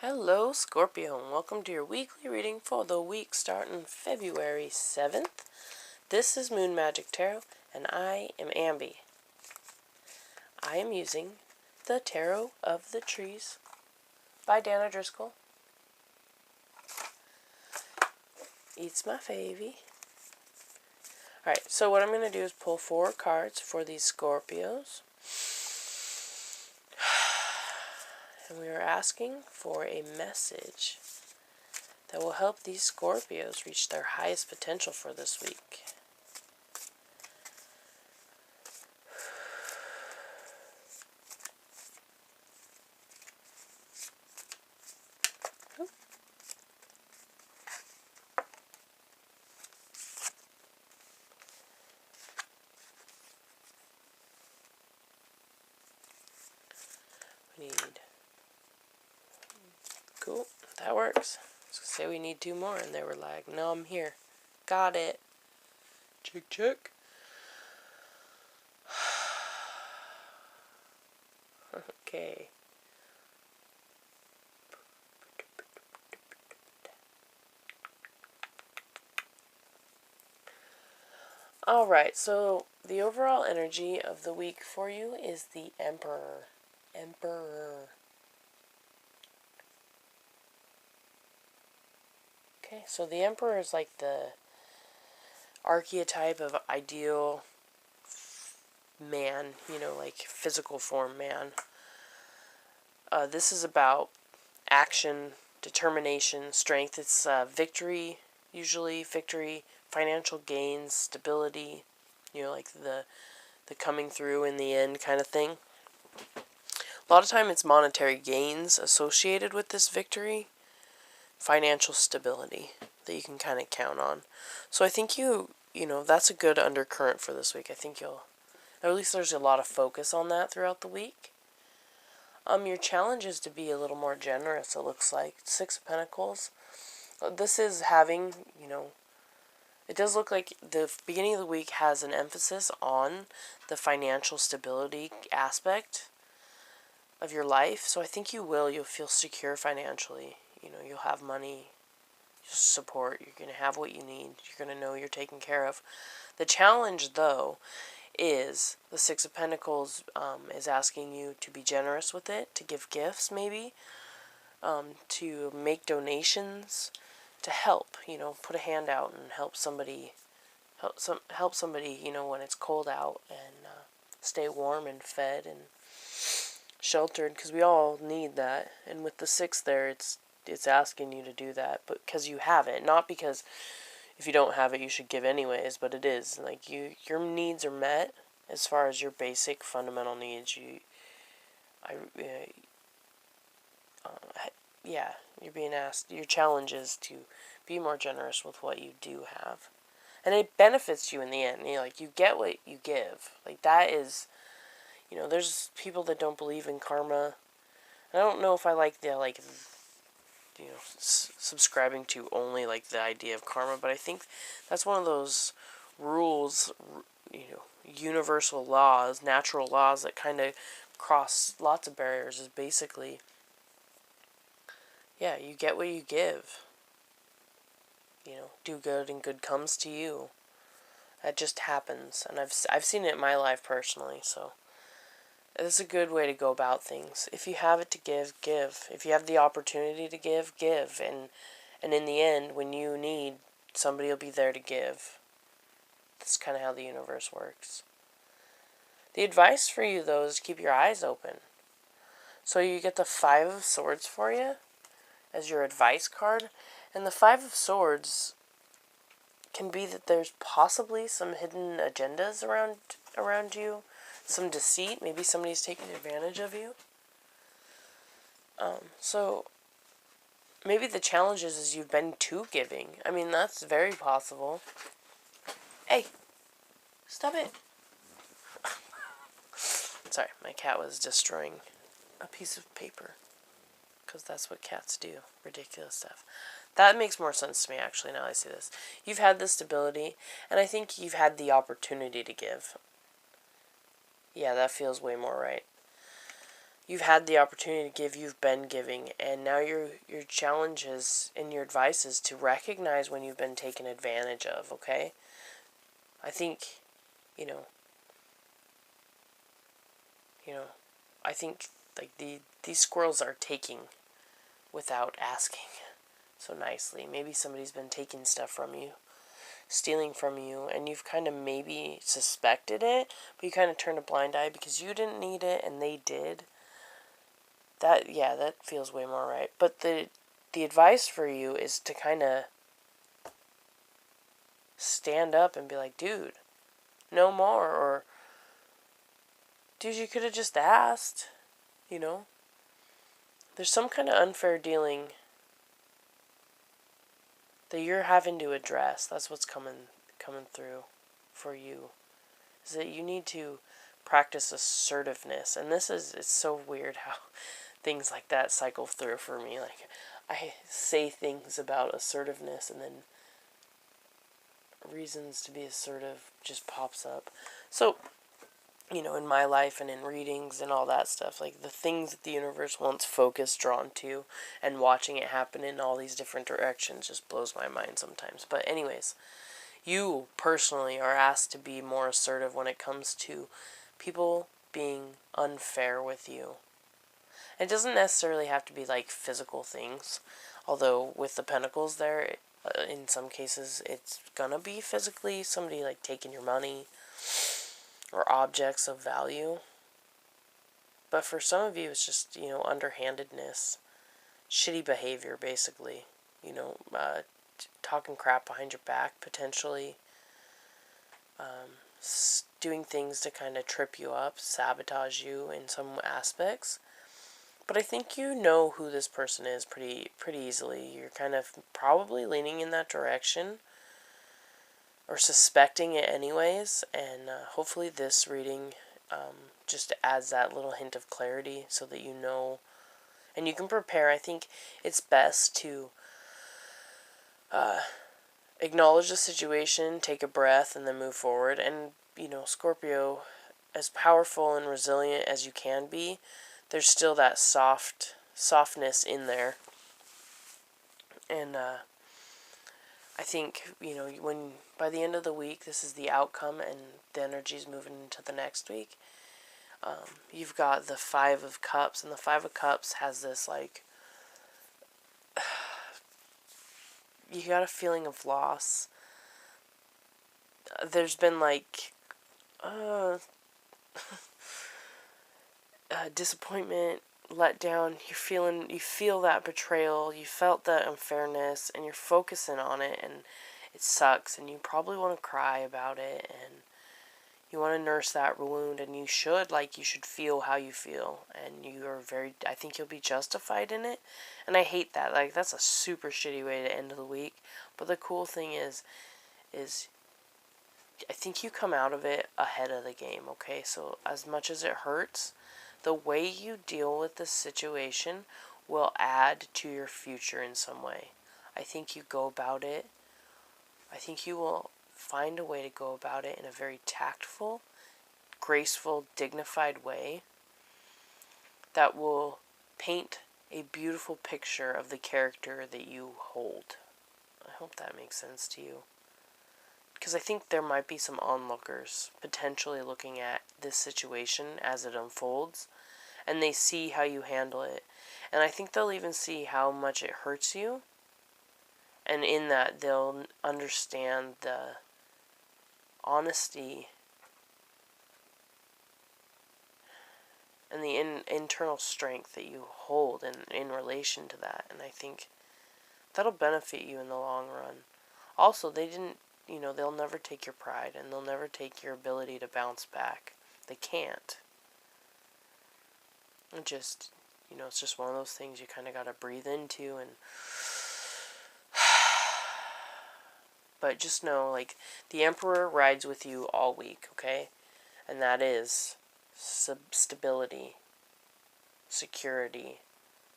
Hello Scorpio, and welcome to your weekly reading for the week starting February 7th. This is Moon Magic Tarot, and I am Ambi. I am using the Tarot of the Trees by Dana Driscoll. It's my favy. Alright, so what I'm going to do is pull 4 cards for these Scorpios. And we are asking for a message that will help these Scorpios reach their highest potential for this week. We need... Cool, that works. I was going to say we need 2 more, and they were like, no, I'm here. Got it. Check, check. Okay. Alright, so the overall energy of the week for you is the Emperor. Okay, so the Emperor is like the archetype of ideal man, like physical form man. This is about action, determination, strength. It's victory, usually victory, financial gains, stability, like the coming through in the end kind of thing. A lot of time it's monetary gains associated with this victory, financial stability that you can kind of count on. So I think that's a good undercurrent for this week. I think or at least there's a lot of focus on that throughout the week. Your challenge is to be a little more generous, it looks like. 6 of Pentacles. This is having, it does look like the beginning of the week has an emphasis on the financial stability aspect of your life. So I think you'll feel secure financially. You'll have money, support, you're going to have what you need, you're going to know you're taken care of. The challenge, though, is the 6 of Pentacles is asking you to be generous with it, to give gifts maybe, to make donations, to help, put a hand out and help somebody, when it's cold out, and stay warm and fed and sheltered, because we all need that. And with the 6 there, it's asking you to do that, but because you have it, not because if you don't have it you should give anyways, but it is like your needs are met as far as your basic fundamental needs. You're being asked, your challenge is to be more generous with what you do have, and it benefits you in the end. You get what you give. Like, that is, there's people that don't believe in karma. I don't know if I like the subscribing to only like the idea of karma, but I think that's one of those rules, universal laws, natural laws that kind of cross lots of barriers. Is basically, you get what you give. Do good and good comes to you. That just happens, and I've seen it in my life personally. So it's a good way to go about things. If you have it to give, give. If you have the opportunity to give, give. And in the end, when you need, somebody will be there to give. That's kind of how the universe works. The advice for you, though, is keep your eyes open. So you get the 5 of Swords for you as your advice card. And the 5 of Swords can be that there's possibly some hidden agendas around you. Some deceit. Maybe somebody's taking advantage of you. So maybe the challenge is you've been too giving. I mean, that's very possible. Hey, stop it. Sorry, my cat was destroying a piece of paper. Because that's what cats do. Ridiculous stuff. That makes more sense to me, actually, now I see this. You've had the stability, and I think you've had the opportunity to give. Yeah, that feels way more right. you've had the opportunity to give, you've been giving, and now your challenge is, and your advice is to recognize when you've been taken advantage of, okay? I think, you know, I think like these squirrels are taking without asking so nicely. Maybe somebody's been taking stuff from you, stealing from you, and you've kind of maybe suspected it, but you kind of turned a blind eye because you didn't need it and they did. That feels way more right. But the advice for you is to kind of stand up and be like, dude, no more, or dude, you could have just asked, you know? There's some kind of unfair dealing that you're having to address. That's what's coming through for you. Is that you need to practice assertiveness. And it's so weird how things like that cycle through for me. Like, I say things about assertiveness and then reasons to be assertive just pops up. So, in my life and in readings and all that stuff, like the things that the universe wants focus drawn to, and watching it happen in all these different directions just blows my mind sometimes. But anyways, you personally are asked to be more assertive when it comes to people being unfair with you. It doesn't necessarily have to be like physical things, although with the pentacles there, in some cases it's gonna be physically somebody like taking your money or objects of value. But for some of you, it's just, underhandedness, shitty behavior, basically. Talking crap behind your back, potentially. Doing things to kind of trip you up, sabotage you in some aspects. But I think you know who this person is pretty easily. You're kind of probably leaning in that direction, or suspecting it anyways, and hopefully this reading just adds that little hint of clarity so that you know, and you can prepare. I think it's best to acknowledge the situation, take a breath, and then move forward. And, Scorpio, as powerful and resilient as you can be, there's still that softness in there. And I think, when by the end of the week, this is the outcome and the energy's moving into the next week, you've got the Five of Cups, and the Five of Cups has this, like, you got a feeling of loss. There's been, like, disappointment, letdown. You feel that betrayal, you felt that unfairness, and you're focusing on it, and it sucks, and you probably want to cry about it, and you want to nurse that wound, and you should feel how you feel, and I think you'll be justified in it, and I hate that. Like, that's a super shitty way to end the week, but the cool thing is I think you come out of it ahead of the game, okay? So as much as it hurts, the way you deal with this situation will add to your future in some way. I think you go about it, I think you will find a way to go about it in a very tactful, graceful, dignified way that will paint a beautiful picture of the character that you hold. I hope that makes sense to you. Because I think there might be some onlookers potentially looking at this situation as it unfolds, and they see how you handle it. And I think they'll even see how much it hurts you, and in that they'll understand the honesty and the internal strength that you hold in relation to that. And I think that'll benefit you in the long run. Also, they'll never take your pride, and they'll never take your ability to bounce back. They can't. It just, it's just one of those things you kind of got to breathe into. And but just know, like, the Emperor rides with you all week, okay? And that is stability, security,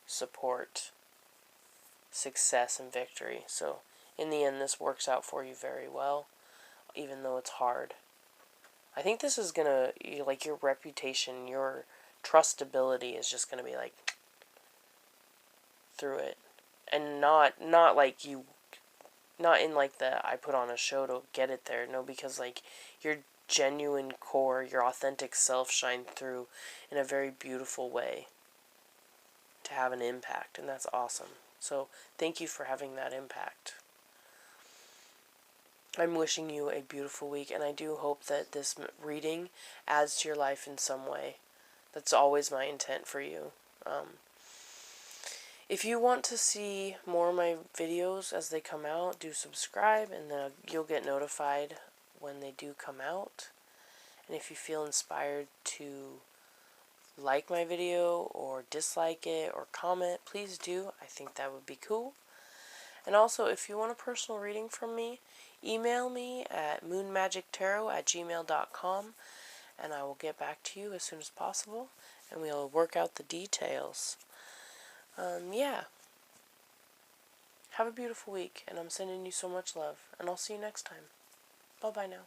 support, success, and victory. So in the end, this works out for you very well, even though it's hard. I think this is gonna, like, your reputation, your trustability is just going to be like through it. And not like you, not in like the I put on a show to get it there. No, because like your genuine core, your authentic self shine through in a very beautiful way to have an impact, and that's awesome. So thank you for having that impact. I'm wishing you a beautiful week, and I do hope that this reading adds to your life in some way. That's always my intent for you. If you want to see more of my videos as they come out, do subscribe, and then you'll get notified when they do come out. And if you feel inspired to like my video or dislike it or comment, please do. I think that would be cool. And also, if you want a personal reading from me, email me at moonmagicktarot@gmail.com, and I will get back to you as soon as possible, and we'll work out the details. Yeah. Have a beautiful week, and I'm sending you so much love, and I'll see you next time. Bye-bye now.